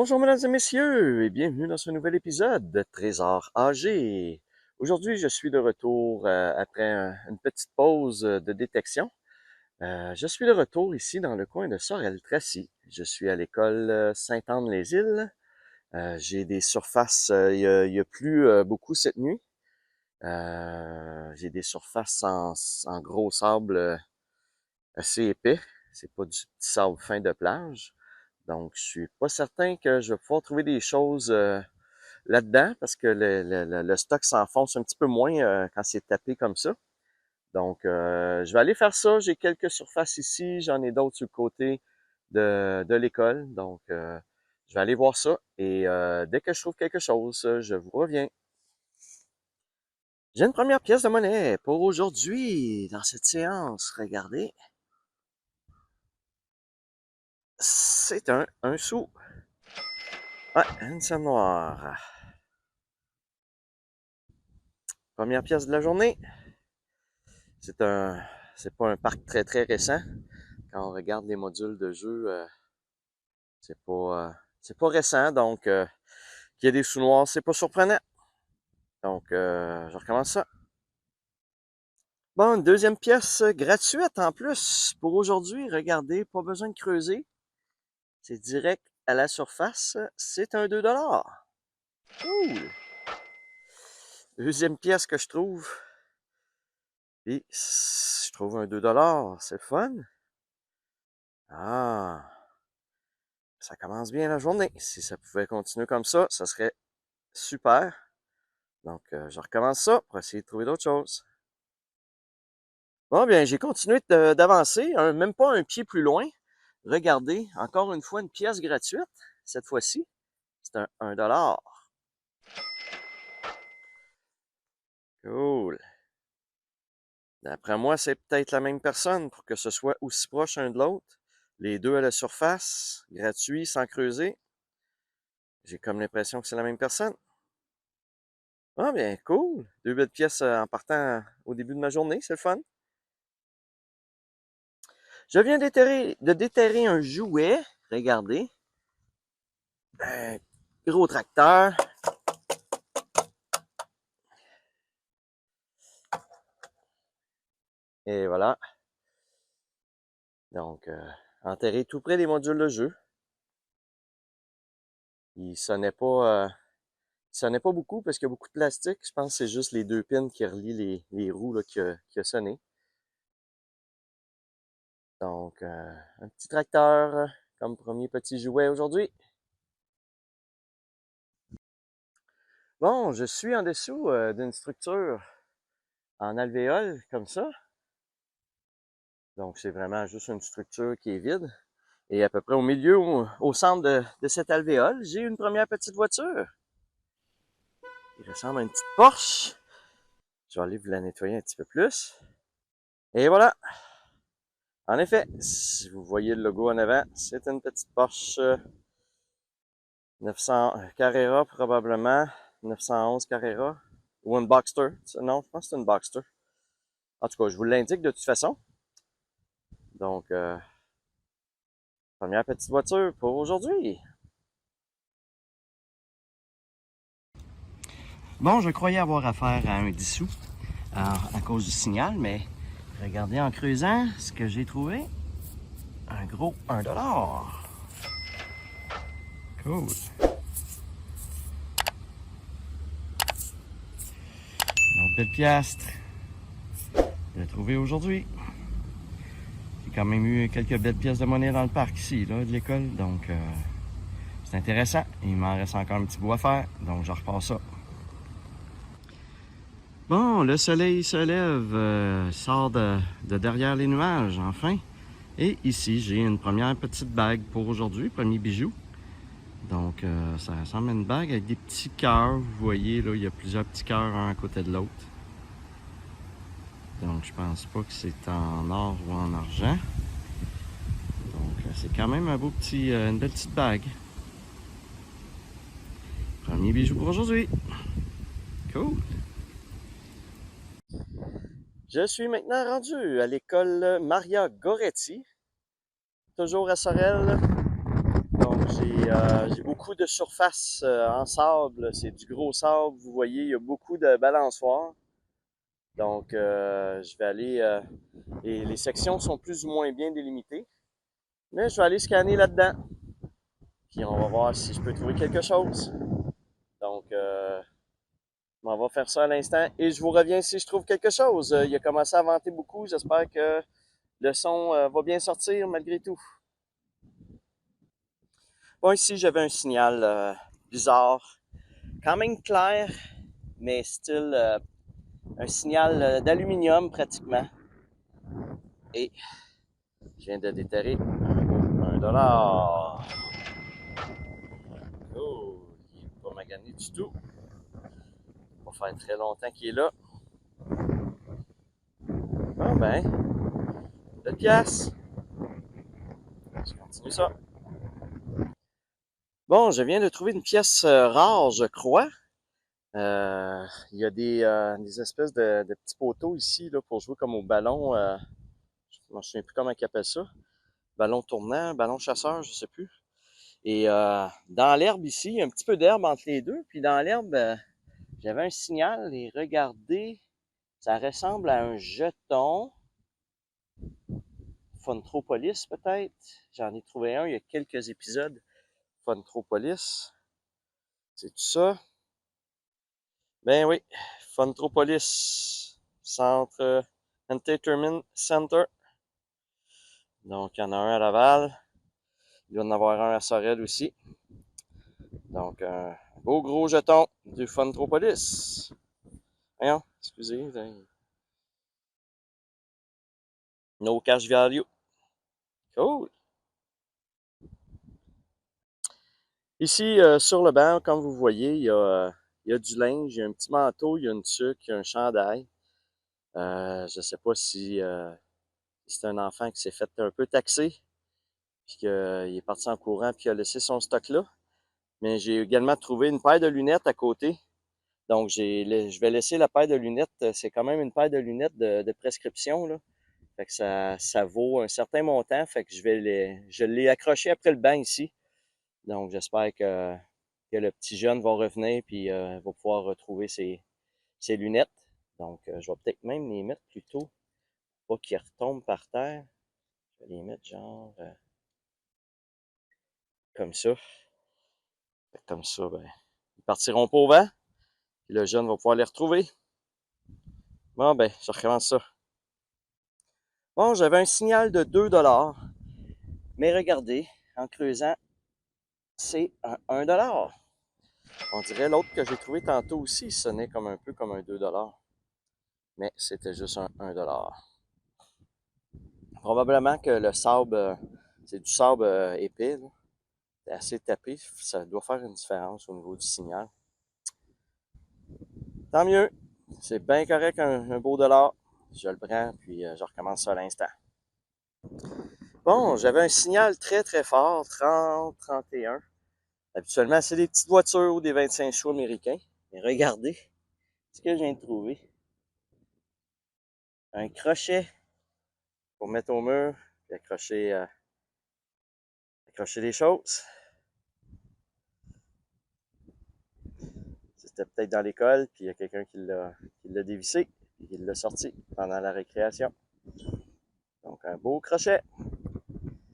Bonjour mesdames et messieurs et bienvenue dans ce nouvel épisode de Trésors âgés. Aujourd'hui, je suis de retour après une petite pause de détection. Je suis de retour ici dans le coin de Sorel-Tracy. Je suis à l'école Sainte-Anne-les-Îles. J'ai des surfaces, il y a plu beaucoup cette nuit. J'ai des surfaces en gros sable assez épais. C'est pas du petit sable fin de plage. Donc, je suis pas certain que je vais pouvoir trouver des choses là-dedans parce que le stock s'enfonce un petit peu moins quand c'est tapé comme ça. Donc, je vais aller faire ça. J'ai quelques surfaces ici, j'en ai d'autres sur le côté de l'école. Donc, je vais aller voir ça et dès que je trouve quelque chose, je vous reviens. J'ai une première pièce de monnaie pour aujourd'hui dans cette séance. Regardez. C'est un sou. Ouais, une somme noire. Première pièce de la journée. C'est un, c'est pas un parc très récent. Quand on regarde les modules de jeu, c'est pas récent, donc qu'il y ait des sous noirs, c'est pas surprenant. Donc, je recommence ça. Bon, une deuxième pièce gratuite en plus pour aujourd'hui. Regardez, pas besoin de creuser. C'est direct à la surface. C'est un 2$. Cool! Deuxième pièce que je trouve. Et je trouve un 2$. C'est le fun. Ah! Ça commence bien la journée. Si ça pouvait continuer comme ça serait super. Donc, je recommence ça pour essayer de trouver d'autres choses. Bon, bien, j'ai continué d'avancer, même pas un pied plus loin. Regardez, encore une fois, une pièce gratuite. Cette fois-ci, c'est un 1$. Cool. D'après moi, c'est peut-être la même personne pour que ce soit aussi proche un de l'autre. Les deux à la surface, gratuit, sans creuser. J'ai comme l'impression que c'est la même personne. Ah, bien, cool. Deux belles pièces en partant au début de ma journée, c'est le fun. Je viens de déterrer un jouet. Regardez. Un gros tracteur. Et voilà. Donc, enterré tout près des modules de jeu. Il sonnait pas beaucoup parce qu'il y a beaucoup de plastique. Je pense que c'est juste les deux pins qui relient les roues là, qui a sonné. Donc, un petit tracteur comme premier petit jouet aujourd'hui. Bon, je suis en dessous d'une structure en alvéole comme ça. Donc, c'est vraiment juste une structure qui est vide. Et à peu près au milieu, au centre de cette alvéole, j'ai une première petite voiture. Il ressemble à une petite Porsche. Je vais aller vous la nettoyer un petit peu plus. Et voilà. En effet, si vous voyez le logo en avant, c'est une petite Porsche 900 Carrera probablement. 911 Carrera. Ou une Boxster. Non, je pense que c'est une Boxster. En tout cas, je vous l'indique de toute façon. Donc, première petite voiture pour aujourd'hui. Bon, je croyais avoir affaire à un 10 sous à cause du signal, mais regardez en creusant ce que j'ai trouvé. Un gros 1$. Cool. Une autre belle piastre de trouver aujourd'hui. J'ai quand même eu quelques belles pièces de monnaie dans le parc ici, là, de l'école, donc c'est intéressant. Il m'en reste encore un petit bout à faire, donc je repars ça. Bon, le soleil se lève, sort de derrière les nuages, enfin. Et ici, j'ai une première petite bague pour aujourd'hui, premier bijou. Donc, ça ressemble à une bague avec des petits cœurs. Vous voyez, là, il y a plusieurs petits cœurs un à côté de l'autre. Donc, je pense pas que c'est en or ou en argent. Donc, c'est quand même un beau petit, une belle petite bague. Premier bijou pour aujourd'hui. Cool. Je suis maintenant rendu à l'école Maria Goretti, toujours à Sorel. Donc, j'ai j'ai beaucoup de surface en sable, c'est du gros sable, vous voyez, il y a beaucoup de balançoires. Donc, je vais aller, et les sections sont plus ou moins bien délimitées, mais je vais aller scanner là-dedans, puis on va voir si je peux trouver quelque chose. Donc, on va faire ça à l'instant et je vous reviens si je trouve quelque chose. Il a commencé à vanter beaucoup, j'espère que le son va bien sortir malgré tout. Bon, ici, j'avais un signal bizarre, quand même clair, mais style un signal d'aluminium pratiquement. Et je viens de déterrer un dollar. Oh, il n'est pas magané du tout. Ça va faire très longtemps qu'il est là. Ah ben, 2 piastres. Je continue ça. Bon, je viens de trouver une pièce rare, je crois. Il y a des espèces de petits poteaux ici là, pour jouer comme au ballon. Je ne me souviens plus comment ils appellent ça. Ballon tournant, ballon chasseur, je sais plus. Et dans l'herbe ici, il y a un petit peu d'herbe entre les deux. Puis dans l'herbe, j'avais un signal et regardez, ça ressemble à un jeton. Funtropolis peut-être. J'en ai trouvé un il y a quelques épisodes. Funtropolis. C'est tout ça? Ben oui, Funtropolis. Centre Entertainment Center. Donc, il y en a un à Laval. Il doit en avoir un à Sorel aussi. Donc, un beau gros jeton du Funtropolis. Voyons, excusez. No cash value. Cool. Ici, sur le banc, comme vous voyez, il y a du linge, il y a un petit manteau, il y a une tuque, il y a un chandail. Je ne sais pas si c'est un enfant qui s'est fait un peu taxer, puis qu'il est parti en courant, puis il a laissé son stock là. Mais j'ai également trouvé une paire de lunettes à côté. Donc, je vais laisser la paire de lunettes. C'est quand même une paire de lunettes de prescription, là. Fait que ça vaut un certain montant. Fait que je l'ai accroché après le banc ici. Donc, j'espère que le petit jeune va revenir puis va pouvoir retrouver ses lunettes. Donc, je vais peut-être même les mettre plutôt, pas qu'ils retombent par terre. Je vais les mettre genre comme ça. Comme ça, ben, ils partiront pas au vent. Puis le jeune va pouvoir les retrouver. Bon, ben, je recommence ça. Bon, j'avais un signal de 2 $. Mais regardez, en creusant, c'est un 1 $. On dirait l'autre que j'ai trouvé tantôt aussi sonnait comme un peu comme un 2 $. Mais c'était juste un 1 $. Probablement que le sable, c'est du sable épais, là. C'est assez tapé, ça doit faire une différence au niveau du signal. Tant mieux, c'est bien correct, un beau dollar. Je le prends, puis je recommence ça à l'instant. Bon, j'avais un signal très très fort, 30, 31. Habituellement, c'est des petites voitures ou des 25 sous américains. Mais regardez ce que je viens de trouver. Un crochet pour mettre au mur et accrocher des choses. C'était peut-être dans l'école, puis il y a quelqu'un qui l'a dévissé, puis qui l'a sorti pendant la récréation. Donc, un beau crochet.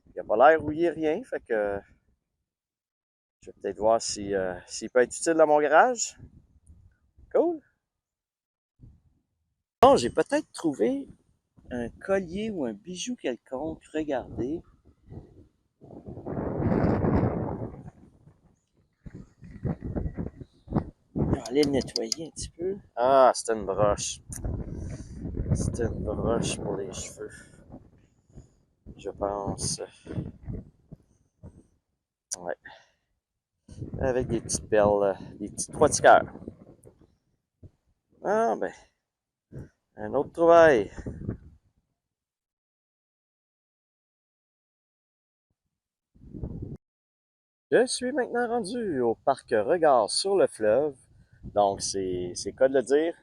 Il n'a pas l'air rouillé, rien, fait que je vais peut-être voir s'il peut être utile dans mon garage. Cool. Bon, j'ai peut-être trouvé un collier ou un bijou quelconque. Regardez. Je vais aller le nettoyer un petit peu. Ah, c'était une broche. C'était une broche pour les cheveux. Je pense. Ouais. Avec des petites perles, des petits 3 tiers. Ah, ben, un autre trouvaille. Je suis maintenant rendu au parc Regard sur le fleuve. Donc, c'est cas de le dire.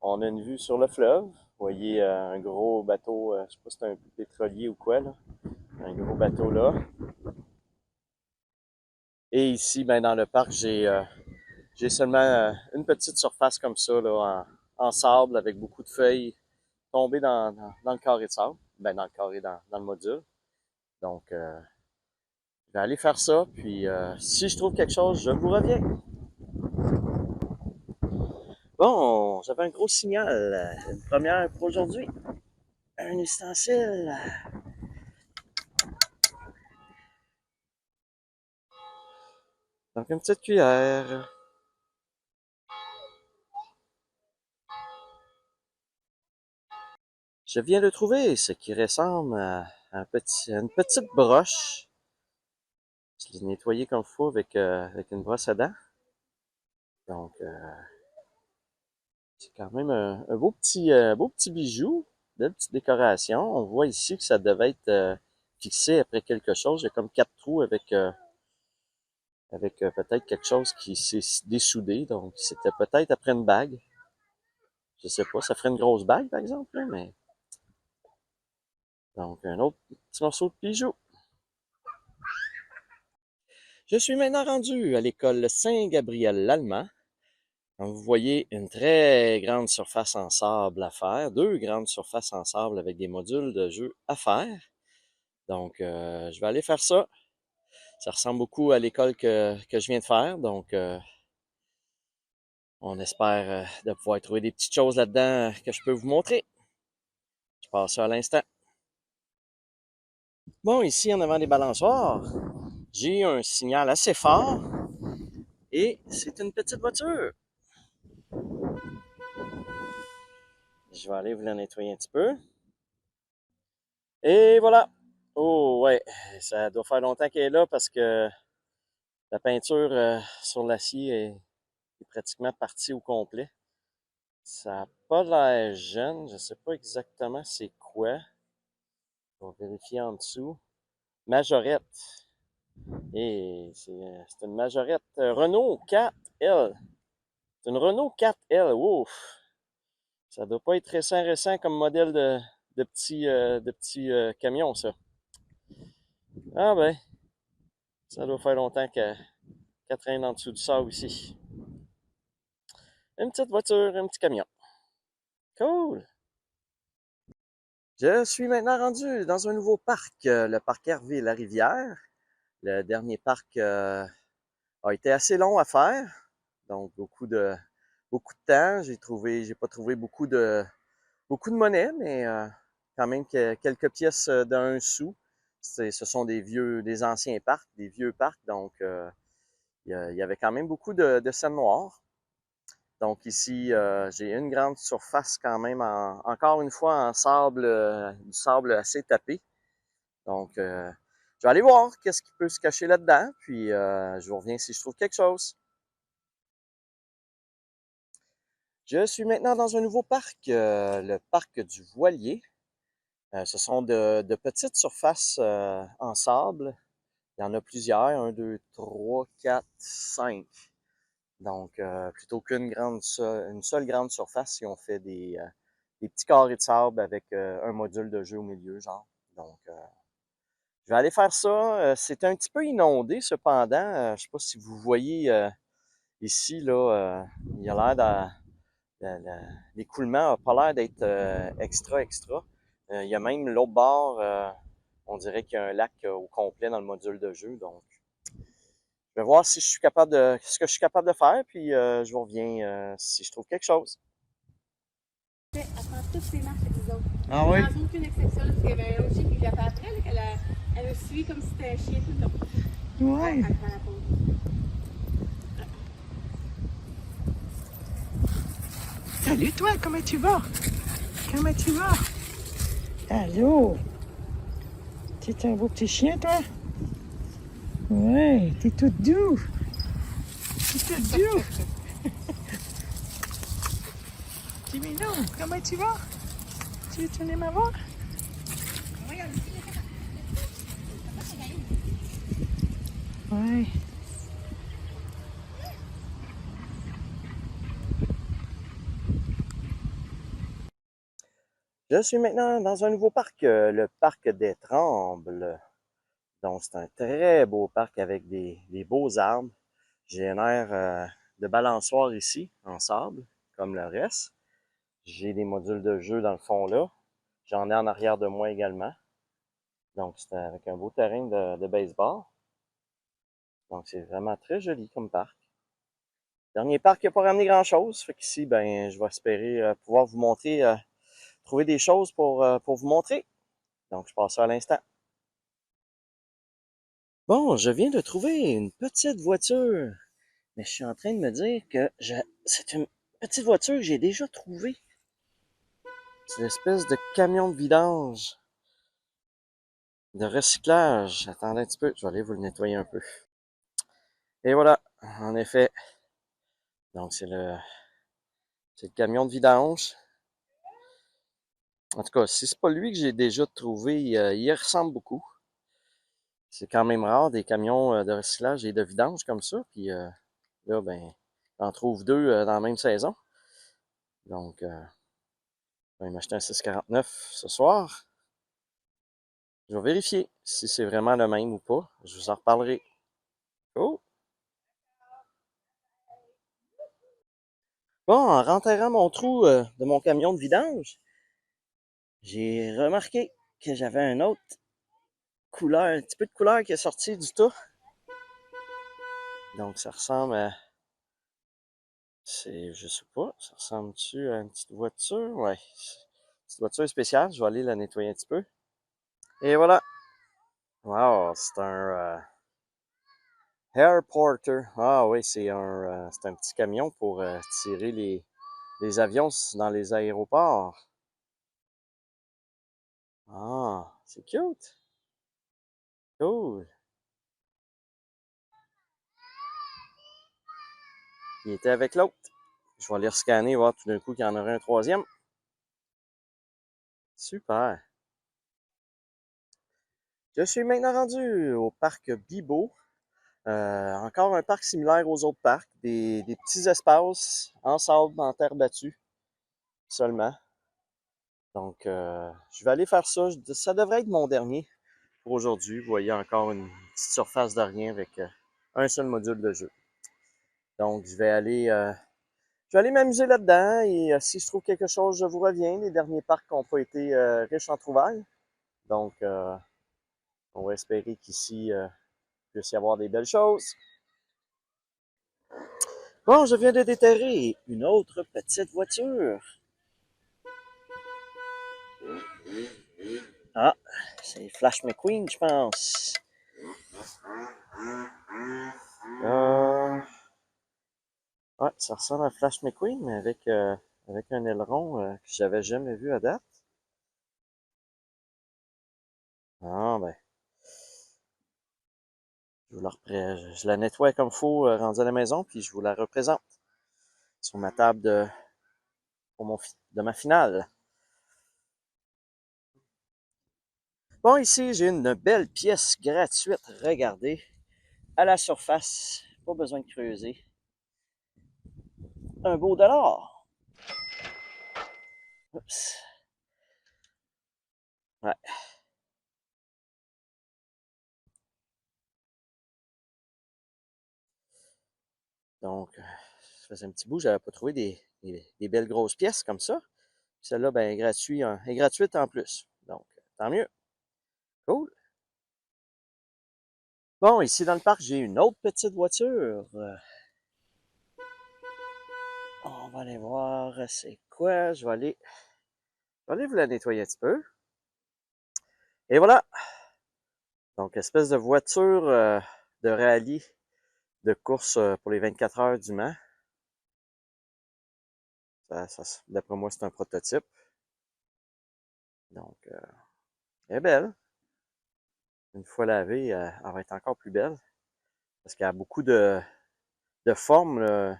On a une vue sur le fleuve. Vous voyez un gros bateau, je sais pas si c'est un pétrolier ou quoi, là. Un gros bateau là. Et ici, ben, dans le parc, j'ai seulement une petite surface comme ça, là, en sable, avec beaucoup de feuilles tombées dans le carré de sable. Ben, dans le carré, dans le module. Donc, je vais aller faire ça, puis si je trouve quelque chose, je vous reviens. Bon, j'avais un gros signal, une première pour aujourd'hui. Un ustensile. Donc, une petite cuillère. Je viens de trouver ce qui ressemble à une petite broche. Je l'ai nettoyé comme il faut avec une brosse à dents. Donc, c'est quand même un beau petit bijou, belle petite décoration. On voit ici que ça devait être fixé après quelque chose. Il y a comme 4 trous avec peut-être quelque chose qui s'est dessoudé. Donc, c'était peut-être après une bague. Je sais pas, ça ferait une grosse bague, par exemple, là, mais... Donc, un autre petit morceau de bijou. Je suis maintenant rendu à l'école Saint-Gabriel-l'Allemand. Vous voyez une très grande surface en sable à faire, 2 grandes surfaces en sable avec des modules de jeu à faire. Donc, je vais aller faire ça. Ça ressemble beaucoup à l'école que je viens de faire, donc on espère de pouvoir trouver des petites choses là-dedans que je peux vous montrer. Je passe ça à l'instant. Bon, ici, en avant des balançoires, j'ai un signal assez fort et c'est une petite voiture. Je vais aller vous la nettoyer un petit peu. Et voilà. Oh ouais, ça doit faire longtemps qu'elle est là parce que la peinture sur l'acier est pratiquement partie au complet. Ça n'a pas l'air jeune, je sais pas exactement c'est quoi. On va vérifier en dessous. Majorette. Et c'est une majorette Renault 4L. C'est une Renault 4L. Ouf! Ça doit pas être récent comme modèle de petit camion, ça. Ah ben, ça doit faire longtemps qu'elle traîne en dessous du sable ici. Une petite voiture, un petit camion. Cool! Je suis maintenant rendu dans un nouveau parc, le parc Hervé-la-Rivière. Le dernier parc a été assez long à faire, donc beaucoup de temps. J'ai pas trouvé beaucoup de monnaie, mais quand même quelques pièces d'un sou. Ce sont des anciens parcs, des vieux parcs, donc il y avait quand même beaucoup de scènes noires. Donc ici, j'ai une grande surface quand même, encore une fois en sable, du sable assez tapé. Donc, je vais aller voir qu'est-ce qui peut se cacher là-dedans, puis je vous reviens si je trouve quelque chose. Je suis maintenant dans un nouveau parc, le parc du Voilier. Ce sont de petites surfaces en sable. Il y en a plusieurs, 1, 2, 3, 4, 5. Donc, plutôt une seule grande surface, ils ont fait des petits carrés de sable avec un module de jeu au milieu, genre. Donc, je vais aller faire ça. C'est un petit peu inondé, cependant. Je sais pas si vous voyez ici, là, il a l'air l'écoulement n'a pas l'air d'être extra. Il y a même l'autre bord, on dirait qu'il y a un lac au complet dans le module de jeu. Donc, je vais voir si je suis capable ce que je suis capable de faire, puis je vous reviens si je trouve quelque chose. Elle prend toutes ses marches avec les autres. Ah oui? Sans aucune exception, parce qu'il y avait un autre chien qui l'a fait après, elle a suivi comme si c'était un chien tout le long. Ouais. Elle prend la pause. Salut toi, comment tu vas? Comment tu vas? Allô? T'es un beau petit chien, toi? Ouais, t'es tout doux. T'es tout doux. Dis Minou, comment tu vas? Tu veux venir me voir? Ouais. Je suis maintenant dans un nouveau parc, le parc des Trembles. Donc, c'est un très beau parc avec des beaux arbres. J'ai un air de balançoire ici, en sable, comme le reste. J'ai des modules de jeu dans le fond là. J'en ai en arrière de moi également. Donc, c'est avec un beau terrain de baseball. Donc, c'est vraiment très joli comme parc. Dernier parc qui n'a pas ramené grand-chose. Fait qu'ici, ben, je vais espérer pouvoir vous montrer, trouver des choses pour vous montrer. Donc, je passe ça à l'instant. Bon, je viens de trouver une petite voiture. Mais je suis en train de me dire que c'est une petite voiture que j'ai déjà trouvée. C'est une espèce de camion de vidange, de recyclage. Attendez un petit peu, je vais aller vous le nettoyer un peu. Et voilà, en effet. Donc, c'est le camion de vidange. En tout cas, si c'est pas lui que j'ai déjà trouvé, il ressemble beaucoup. C'est quand même rare des camions de recyclage et de vidange comme ça. Puis là, ben, on en trouve deux dans la même saison. Donc, je vais m'acheter un 649 ce soir. Je vais vérifier si c'est vraiment le même ou pas. Je vous en reparlerai. Oh! Bon, en rentrant mon trou de mon camion de vidange, j'ai remarqué que j'avais un autre couleur, un petit peu de couleur qui est sorti du tas. Donc, ça ressemble à... je sais pas, ça ressemble-tu à une petite voiture? Ouais, une petite voiture spéciale. Je vais aller la nettoyer un petit peu. Et voilà. Wow, c'est un Air Porter. Ah oui, c'est un petit camion pour tirer les avions dans les aéroports. Ah, c'est cute. Cool. Il était avec l'autre. Je vais aller rescanner, voir tout d'un coup qu'il y en aurait un troisième. Super. Je suis maintenant rendu au parc Bibo. Encore un parc similaire aux autres parcs. Des petits espaces en sable, en terre battue seulement. Donc, je vais aller faire ça. Ça devrait être mon dernier pour aujourd'hui. Vous voyez encore une petite surface de rien avec un seul module de jeu. Donc, je vais aller m'amuser là-dedans et si je trouve quelque chose, je vous reviens. Les derniers parcs n'ont pas été riches en trouvailles. Donc, on va espérer qu'ici, il puisse y avoir des belles choses. Bon, je viens de déterrer une autre petite voiture. Ah, c'est Flash McQueen, je pense. Ouais, ça ressemble à Flash McQueen, mais avec un aileron que j'avais jamais vu à date. Ah, ben, je la nettoie comme il faut, rendue à la maison, puis je vous la représente sur ma table de ma finale. Bon, ici, j'ai une belle pièce gratuite. Regardez, à la surface, pas besoin de creuser. Un beau dollar. Oups. Ouais. Donc, ça faisait un petit bout, j'avais pas trouvé des belles grosses pièces comme ça. Celle-là, ben, est gratuite en plus. Donc, tant mieux. Cool. Bon, ici dans le parc, j'ai une autre petite voiture. On va aller voir c'est quoi. Je vais aller vous la nettoyer un petit peu. Et voilà. Donc, espèce de voiture de rallye de course pour les 24 heures du Mans. D'après moi, c'est un prototype. Donc, elle est belle. Une fois lavée, elle va être encore plus belle. Parce qu'il y a beaucoup de formes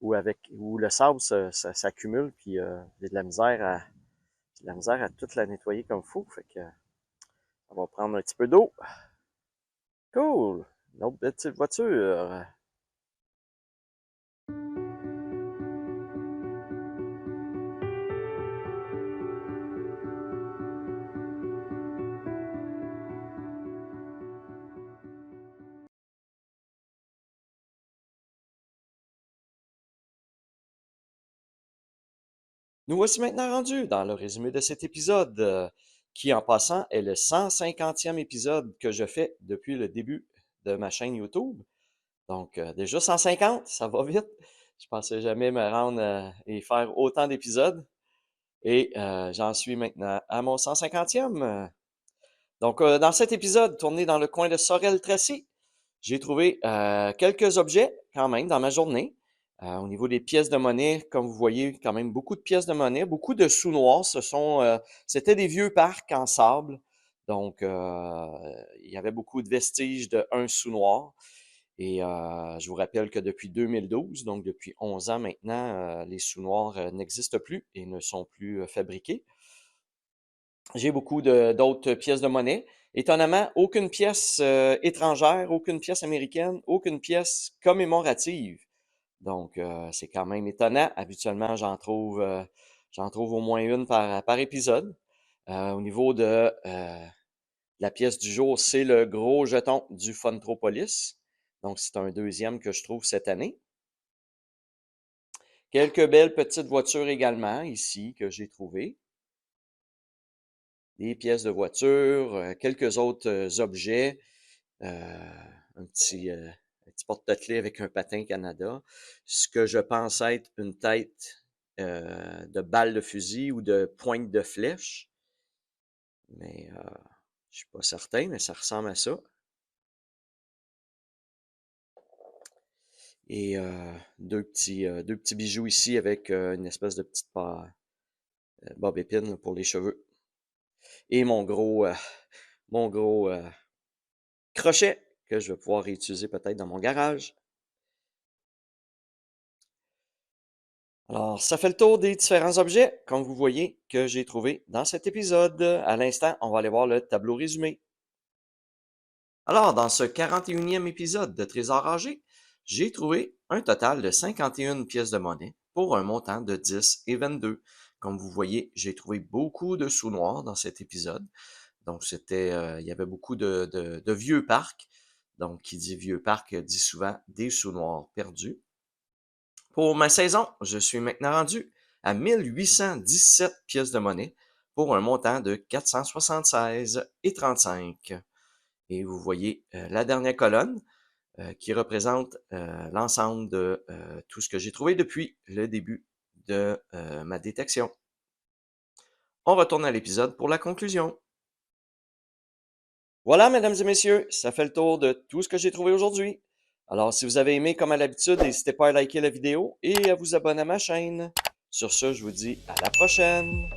où le sable s'accumule, puis il y a de la misère à toute la nettoyer comme il faut. Fait que on va prendre un petit peu d'eau. Cool! Une autre petite voiture. Nous voici maintenant rendus dans le résumé de cet épisode, qui en passant est le 150e épisode que je fais depuis le début de ma chaîne YouTube. Donc déjà 150, ça va vite. Je pensais jamais me rendre et faire autant d'épisodes. Et j'en suis maintenant à mon 150e. Donc dans cet épisode tourné dans le coin de Sorel-Tracy, j'ai trouvé quelques objets quand même dans ma journée. Au niveau des pièces de monnaie, comme vous voyez, quand même beaucoup de pièces de monnaie, beaucoup de sous noirs. C'était des vieux parcs en sable. Donc, il y avait beaucoup de vestiges de un sous noir. Et je vous rappelle que depuis 2012, donc depuis 11 ans maintenant, les sous noirs n'existent plus et ne sont plus fabriqués. J'ai beaucoup d'autres pièces de monnaie. Étonnamment, aucune pièce étrangère, aucune pièce américaine, aucune pièce commémorative. Donc, c'est quand même étonnant. Habituellement, j'en trouve au moins une par épisode. Au niveau de la pièce du jour, c'est le gros jeton du Funtropolis. Donc, c'est un deuxième que je trouve cette année. Quelques belles petites voitures également ici que j'ai trouvées. Des pièces de voiture, quelques autres objets. Un petit porte-clés avec un patin Canada. Ce que je pense être une tête de balle de fusil ou de pointe de flèche. Mais je suis pas certain, mais ça ressemble à ça. Et deux petits bijoux ici avec une espèce de petite bob épine pour les cheveux. Et mon gros crochet que je vais pouvoir réutiliser peut-être dans mon garage. Alors, ça fait le tour des différents objets, comme vous voyez, que j'ai trouvé dans cet épisode. À l'instant, on va aller voir le tableau résumé. Alors, dans ce 41e épisode de Trésor rangé, j'ai trouvé un total de 51 pièces de monnaie pour un montant de 10 et 22. Comme vous voyez, j'ai trouvé beaucoup de sous noirs dans cet épisode. Donc, il y avait beaucoup de vieux parcs. Donc, qui dit vieux parc dit souvent des sous noirs perdus. Pour ma saison, je suis maintenant rendu à 1817 pièces de monnaie pour un montant de 476,35. Et vous voyez la dernière colonne qui représente l'ensemble de tout ce que j'ai trouvé depuis le début de ma détection. On retourne à l'épisode pour la conclusion. Voilà, mesdames et messieurs, ça fait le tour de tout ce que j'ai trouvé aujourd'hui. Alors, si vous avez aimé, comme à l'habitude, n'hésitez pas à liker la vidéo et à vous abonner à ma chaîne. Sur ce, je vous dis à la prochaine!